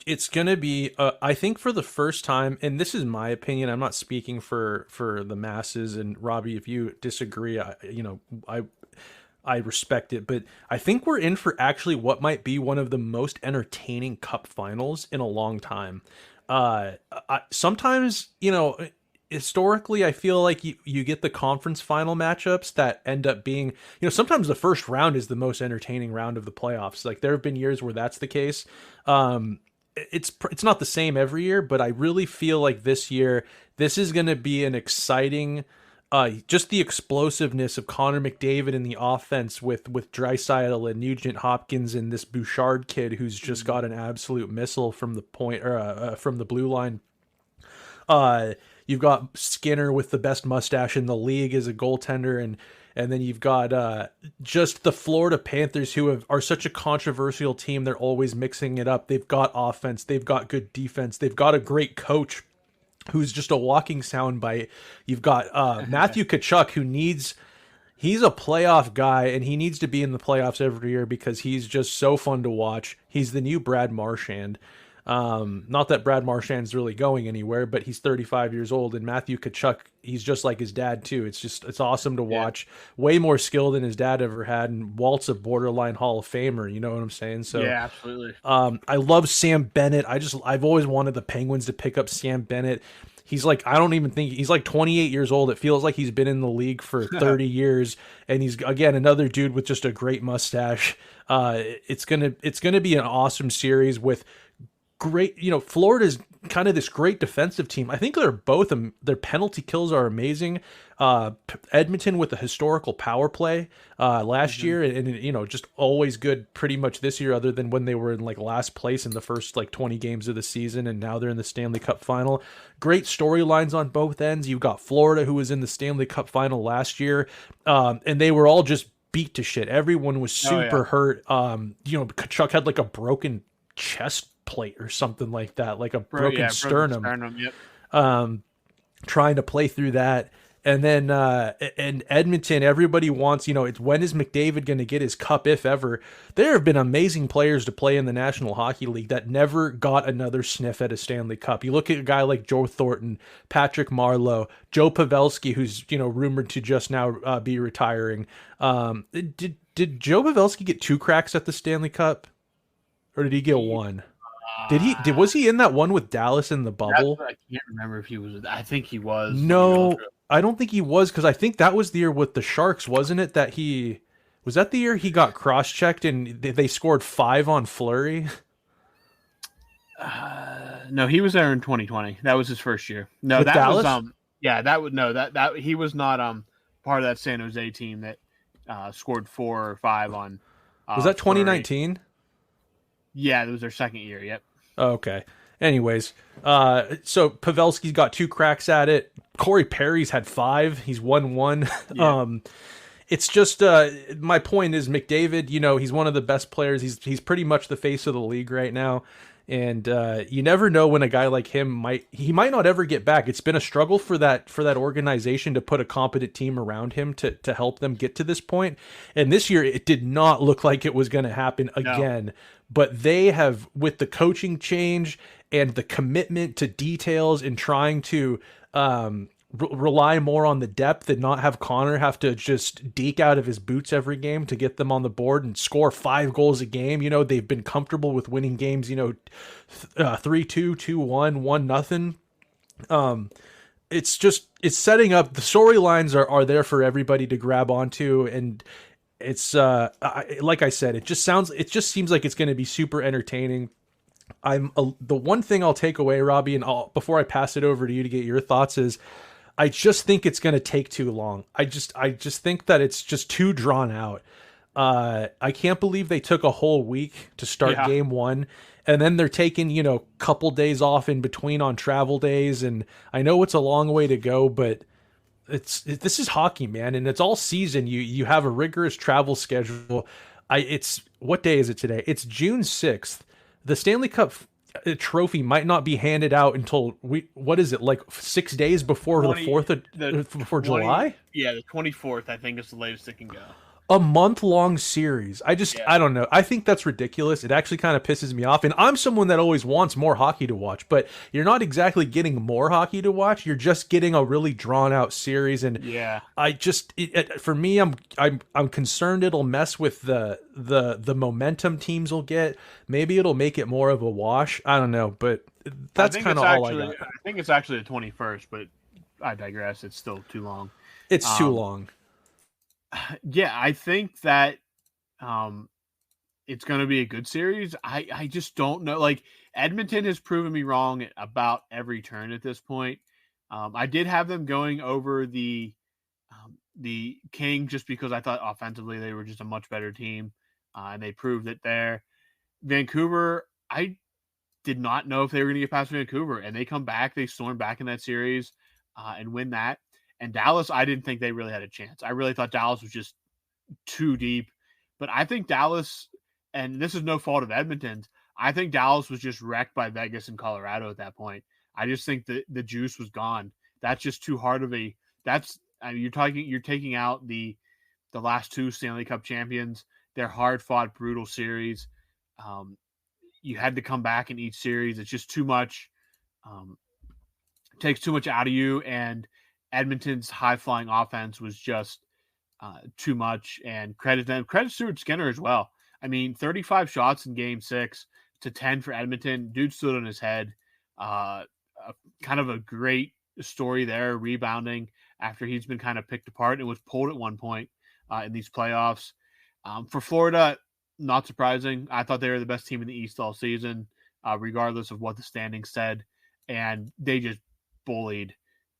S8: It's going to be, I think for the first time, and this is my opinion, I'm not speaking for the masses, and Robbie, if you disagree, I respect it, but I think we're in for actually what might be one of the most entertaining cup finals in a long time. Sometimes, historically, I feel like you get the conference final matchups that end up being, sometimes the first round is the most entertaining round of the playoffs. Like, there have been years where that's the case. it's not the same every year, but I really feel like this year this is going to be an exciting. Just the explosiveness of Connor McDavid in the offense with Draisaitl and Nugent Hopkins and this Bouchard kid who's just got an absolute missile from the point or from the blue line. You've got Skinner with the best mustache in the league as a goaltender, and then you've got just the Florida Panthers who are such a controversial team. They're always mixing it up. They've got offense, they've got good defense, they've got a great coach who's just a walking soundbite. You've got Matthew Tkachuk, he's a playoff guy, and he needs to be in the playoffs every year because he's just so fun to watch. He's the new Brad Marchand. Not that Brad Marchand's really going anywhere, but he's 35 years old, and Matthew Tkachuk, he's just like his dad too. It's awesome to watch. Way more skill than his dad ever had, and Walt's a borderline Hall of Famer. You know what I'm saying? So
S7: yeah, absolutely.
S8: I love Sam Bennett. I've always wanted the Penguins to pick up Sam Bennett. He's like, I don't even think he's like 28 years old. It feels like he's been in the league for 30 years, and he's again another dude with just a great mustache. It's gonna be an awesome series with great, Florida's kind of this great defensive team. I think they're both, their penalty kills are amazing. Edmonton with a historical power play last year, and just always good pretty much this year, other than when they were in like last place in the first like 20 games of the season, and now they're in the Stanley Cup Final. Great storylines on both ends. You've got Florida, who was in the Stanley Cup Final last year, and they were all just beat to shit. Everyone was super hurt. Tkachuk had like a broken chest plate or something like that, like a broken sternum. Yep. Trying to play through that. And then and Edmonton, everybody wants, it's when is McDavid going to get his cup, if ever. There have been amazing players to play in the National Hockey League that never got another sniff at a Stanley Cup. You look at a guy like Joe Thornton, Patrick Marleau, Joe Pavelski, who's rumored to just now be retiring. Did Joe Pavelski get 2 cracks at the Stanley Cup, or did he get 1? Was he in that one with Dallas in the bubble?
S7: I can't remember if he was. I think he was.
S8: No, I don't think he was, because I think that was the year with the Sharks, wasn't it? Was that the year he got cross-checked and they scored 5 on Fleury?
S7: No, he was there in 2020. That was his first year. No,
S8: with
S7: that
S8: Dallas?
S7: Was that he was not part of that San Jose team that scored 4 or 5 on.
S8: Was that 2019?
S7: Yeah, it was their second year. Yep.
S8: Okay. Anyways, so Pavelski's got 2 cracks at it. Corey Perry's had 5. He's won 1. Yeah. It's just my point is McDavid. He's one of the best players. He's pretty much the face of the league right now, and you never know when a guy like him might not ever get back. It's been a struggle for that organization to put a competent team around him to help them get to this point. And this year, it did not look like it was going to happen again. No. But they have, with the coaching change and the commitment to details and trying to rely more on the depth and not have Connor have to just deke out of his boots every game to get them on the board and score 5 goals a game. They've been comfortable with winning games, 3-2, 2-1, 1-0. It's setting up, the storylines are there for everybody to grab onto, and it's like I said, it just seems like it's going to be super entertaining. The one thing I'll take away, Robbie, and before I pass it over to you to get your thoughts, is I just think it's going to take too long. I just think that it's just too drawn out. I can't believe they took a whole week to start game 1, and then they're taking couple days off in between on travel days, and I know it's a long way to go, but this is hockey, man, and it's all season. You have a rigorous travel schedule. What day is it today? It's June 6th. The Stanley Cup trophy might not be handed out until what is it, like 6 days before the 4th before July?
S7: Yeah, the 24th, I think, is the latest it can go.
S8: A month-long series. I don't know. I think that's ridiculous. It actually kind of pisses me off. And I'm someone that always wants more hockey to watch, but you're not exactly getting more hockey to watch. You're just getting a really drawn-out series. And for me, I'm concerned it'll mess with the momentum teams will get. Maybe it'll make it more of a wash. I don't know, but that's kind of all I got.
S7: I think it's actually the 21st, but I digress. It's still too long.
S8: It's too long.
S7: Yeah, I think that it's going to be a good series. I just don't know. Like, Edmonton has proven me wrong at about every turn at this point. I did have them going over the King just because I thought offensively they were just a much better team, and they proved it there. Vancouver, I did not know if they were going to get past Vancouver, and they come back. They storm back in that series and win that. And Dallas, I didn't think they really had a chance. I really thought Dallas was just too deep. But I think Dallas, and this is no fault of Edmonton's, I think Dallas was just wrecked by Vegas and Colorado at that point. I just think that the juice was gone. That's just too hard of a. That's you're taking out the last two Stanley Cup champions. They're hard fought, brutal series. You had to come back in each series. It's just too much. Takes too much out of you, and Edmonton's high flying offense was just too much. And credit them. Credit Stuart Skinner as well. I mean, 35 shots in Game 6 to 10 for Edmonton. Dude stood on his head. Kind of a great story there, rebounding after he's been kind of picked apart and was pulled at one point in these playoffs. For Florida, not surprising. I thought they were the best team in the East all season, regardless of what the standings said. And they just bullied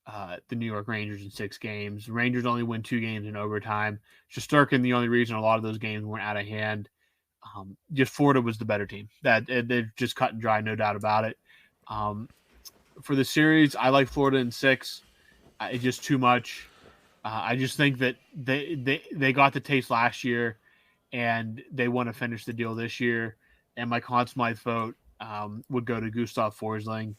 S7: the New York Rangers in 6 games. The Rangers only win 2 games in overtime. Shesterkin, the only reason a lot of those games weren't out of hand. Just Florida was the better team. They're just cut and dry, no doubt about it. For the series, I like Florida in 6. It's just too much. I just think that they got the taste last year, and they want to finish the deal this year. And my Conn Smythe vote would go to Gustav Forsling.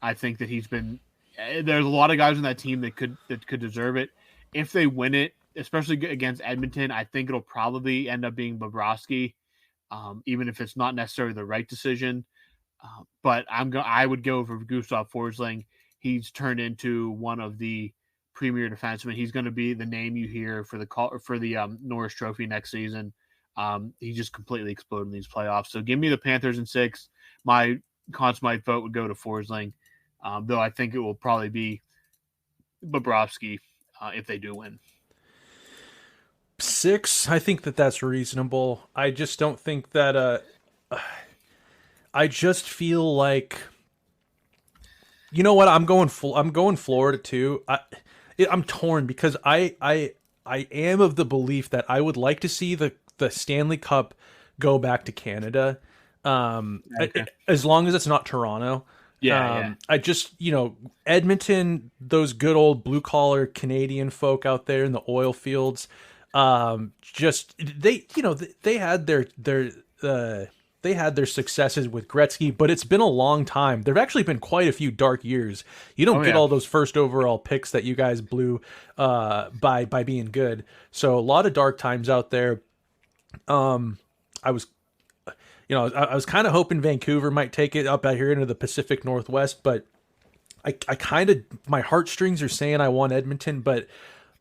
S7: I think that he's been. There's a lot of guys on that team that could deserve it. If they win it, especially against Edmonton, I think it'll probably end up being Bobrovsky, even if it's not necessarily the right decision. But I would go for Gustav Forsling. He's turned into one of the premier defensemen. He's going to be the name you hear for the Norris Trophy next season. He just completely exploded in these playoffs. So give me the Panthers in 6. My Conn Smythe vote would go to Forsling, though I think it will probably be Bobrovsky if they do win.
S8: 6, I think that's reasonable. I just don't think that. I just feel like, you know what? I'm going Florida too. I'm torn because I am of the belief that I would like to see the Stanley Cup go back to Canada, as long as it's not Toronto.
S7: Yeah.
S8: I just, Edmonton, those good old blue collar Canadian folk out there in the oil fields, just they had their successes with Gretzky, but it's been a long time. There've actually been quite a few dark years. You don't get all those first overall picks that you guys blew by being good. So a lot of dark times out there. I was kind of hoping Vancouver might take it up out here into the Pacific Northwest, but I kind of, my heartstrings are saying I want Edmonton, but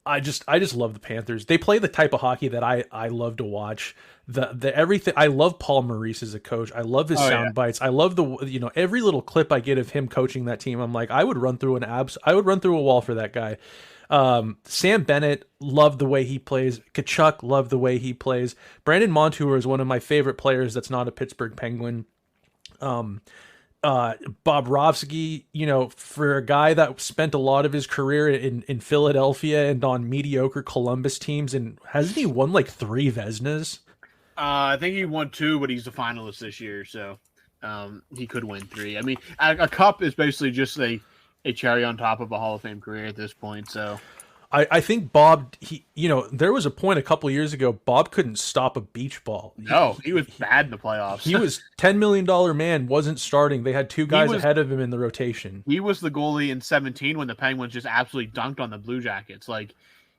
S8: I just love the Panthers. They play the type of hockey that I love to watch. The everything. I love Paul Maurice as a coach. I love his sound bites. I love every little clip I get of him coaching that team. I'm like, I would run through a wall for that guy. Sam Bennett, love the way he plays. Kachuk, love the way he plays. Brandon Montour is one of my favorite players that's not a Pittsburgh Penguin. Bobrovsky, for a guy that spent a lot of his career in Philadelphia and on mediocre Columbus teams, and hasn't he won like 3 Vezinas?
S7: I think he won 2, but he's a finalist this year, so he could win 3. I mean, a cup is basically just a cherry on top of a Hall of Fame career at this point. So
S8: I think Bob, there was a point a couple of years ago, Bob couldn't stop a beach ball.
S7: No, he was bad in the playoffs.
S8: He was $10 million man, wasn't starting. They had 2 guys ahead of him in the rotation.
S7: He was the goalie in 17 when the Penguins just absolutely dunked on the Blue Jackets. Like,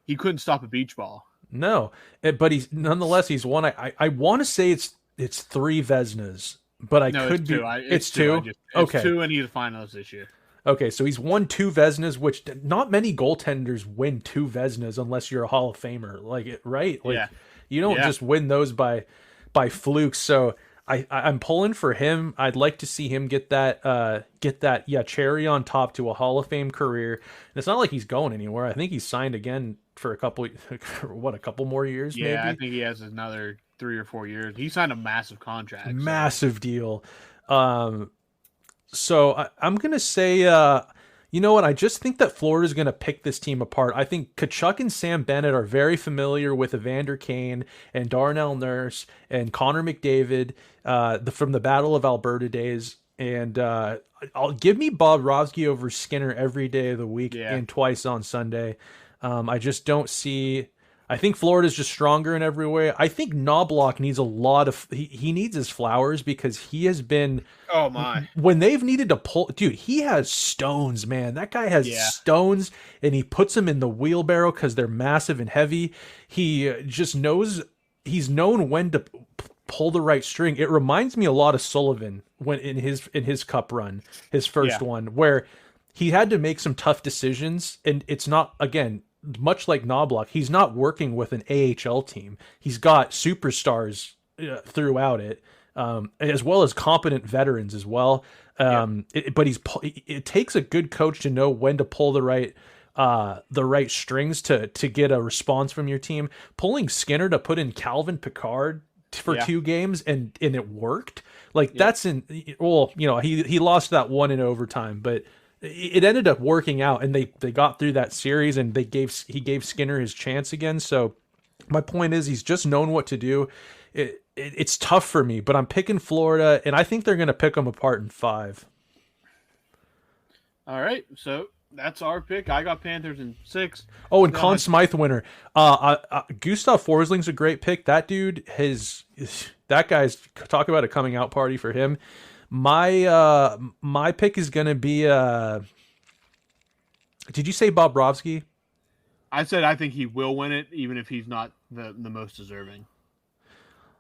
S7: he couldn't stop a beach ball.
S8: No, but he's won. I want to say it's 3 Vezinas, but could be. It's 2.
S7: Okay, 2, and he's a finalist this year.
S8: Okay, so he's won 2 Vezinas, which not many goaltenders win 2 Vezinas unless you're a Hall of Famer, right? You don't just win those by fluke. So I'm pulling for him. I'd like to see him get that cherry on top to a Hall of Fame career. And it's not like he's going anywhere. I think he's signed again for a couple more years.
S7: Yeah,
S8: maybe.
S7: I think he has another 3 or 4 years. He signed a massive contract.
S8: Massive deal. So I'm going to say, you know what? I just think that Florida's going to pick this team apart. I think Kachuk and Sam Bennett are very familiar with Evander Kane and Darnell Nurse and Connor McDavid from the Battle of Alberta days. And I'll give me Bobrovsky over Skinner every day of the week and twice on Sunday. I just don't see... I think Florida's just stronger in every way. I think Knobloch needs a lot of... He needs his flowers because he has been...
S7: Oh, my.
S8: When they've needed to pull... Dude, he has stones, man. That guy has stones, and he puts them in the wheelbarrow because they're massive and heavy. He just knows... He's known when to pull the right string. It reminds me a lot of Sullivan when in his cup run, his first one, where he had to make some tough decisions, and it's not, again... Much like Knobloch, he's not working with an AHL team. He's got superstars throughout it, as well as competent veterans as well. But it takes a good coach to know when to pull the right strings to get a response from your team. Pulling Skinner to put in Calvin Pickard for 2 games and it worked. Like that's he lost that one in overtime, but it ended up working out, and they got through that series, and he gave Skinner his chance again. So my point is, he's just known what to do. It's tough for me, but I'm picking Florida, and I think they're going to pick them apart in 5.
S7: All right, so that's our pick. I got Panthers in 6.
S8: Oh, and Conn Smythe winner. Gustav Forsling's a great pick. That dude that guy's, talk about a coming out party for him. My pick is gonna be did you say Bobrovsky?
S7: I said I think he will win it, even if he's not the most deserving.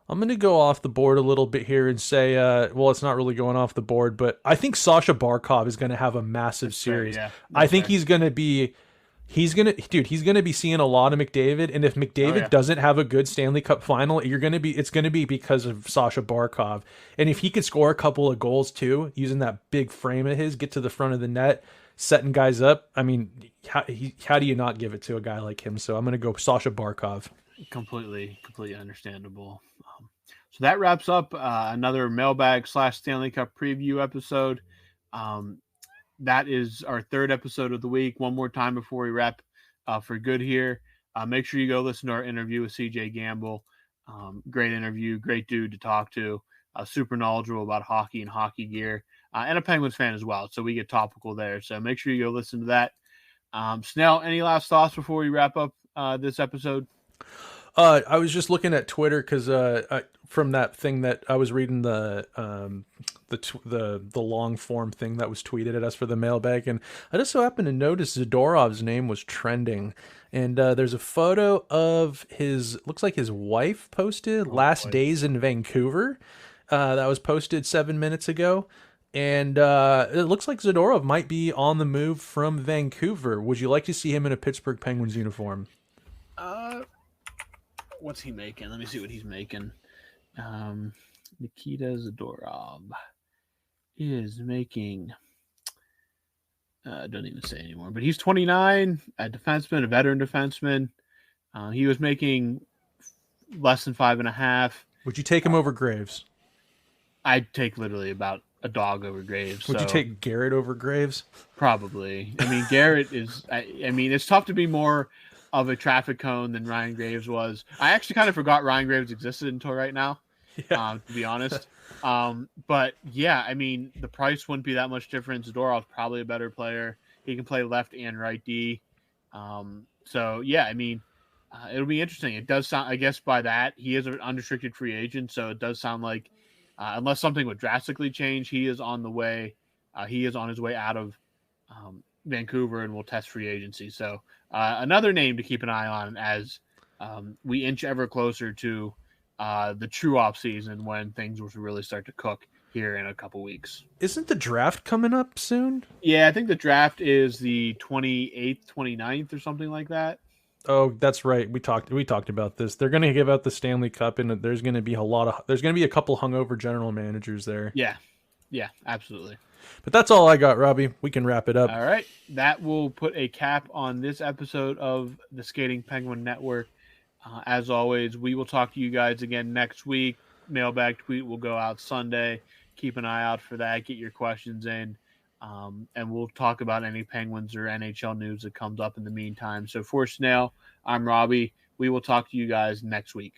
S8: I'm gonna go off the board a little bit here and say it's not really going off the board, but I think Sasha Barkov is gonna have a massive series.
S7: Fair, yeah.
S8: I think he's gonna be seeing a lot of McDavid, and if McDavid doesn't have a good Stanley Cup final, it's gonna be because of Sasha Barkov. And if he could score a couple of goals too, using that big frame of his, get to the front of the net, setting guys up, I mean, how do you not give it to a guy like him? So I'm gonna go Sasha Barkov. Completely
S7: understandable. So that wraps up another Mailbag / Stanley Cup preview episode. That is our 3rd episode of the week. One more time before we wrap for good here. Make sure you go listen to our interview with CJ Gamble. Great interview, great dude to talk to. Super knowledgeable about hockey and hockey gear, and a Penguins fan as well. So we get topical there. So make sure you go listen to that. Snail, any last thoughts before we wrap up this episode?
S8: I was just looking at Twitter because from that thing that I was reading the long form thing that was tweeted at us for the mailbag, and I just so happened to notice Zadorov's name was trending, and there's a photo of looks like his wife posted last days in Vancouver. That was posted 7 minutes ago, and it looks like Zadorov might be on the move from Vancouver. Would you like to see him in a Pittsburgh Penguins uniform?
S7: What's he making? Let me see what he's making. Nikita Zadorov is making... don't even say anymore. But he's 29, a defenseman, a veteran defenseman. He was making less than 5.5.
S8: Would you take him over Graves?
S7: I'd take literally about a dog over Graves.
S8: Would you take Garrett over Graves?
S7: Probably. I mean, Garrett is... I mean, it's tough to be more of a traffic cone than Ryan Graves was. I actually kind of forgot Ryan Graves existed until right now, to be honest. But yeah, I mean, the price wouldn't be that much different. Zadorov's probably a better player. He can play left and right D. So yeah, I mean, it'll be interesting. It does sound, I guess by that, he is an unrestricted free agent. So it does sound like, unless something would drastically change, he is on the way. He is on his way out of Vancouver and will test free agency. So another name to keep an eye on as we inch ever closer to the true off season when things will really start to cook here in a couple weeks.
S8: Isn't the draft coming up soon?
S7: Yeah, I think the draft is the 28th, 29th or something like that.
S8: Oh, that's right. We talked about this. They're going to give out the Stanley Cup, and there's going to be a couple hungover general managers there.
S7: Yeah, absolutely.
S8: But that's all I got, Robbie. We can wrap it up.
S7: All right. That will put a cap on this episode of the Skating Penguin Network. As always, we will talk to you guys again next week. Mailbag tweet will go out Sunday. Keep an eye out for that. Get your questions in. And we'll talk about any Penguins or NHL news that comes up in the meantime. So for Snail, I'm Robbie. We will talk to you guys next week.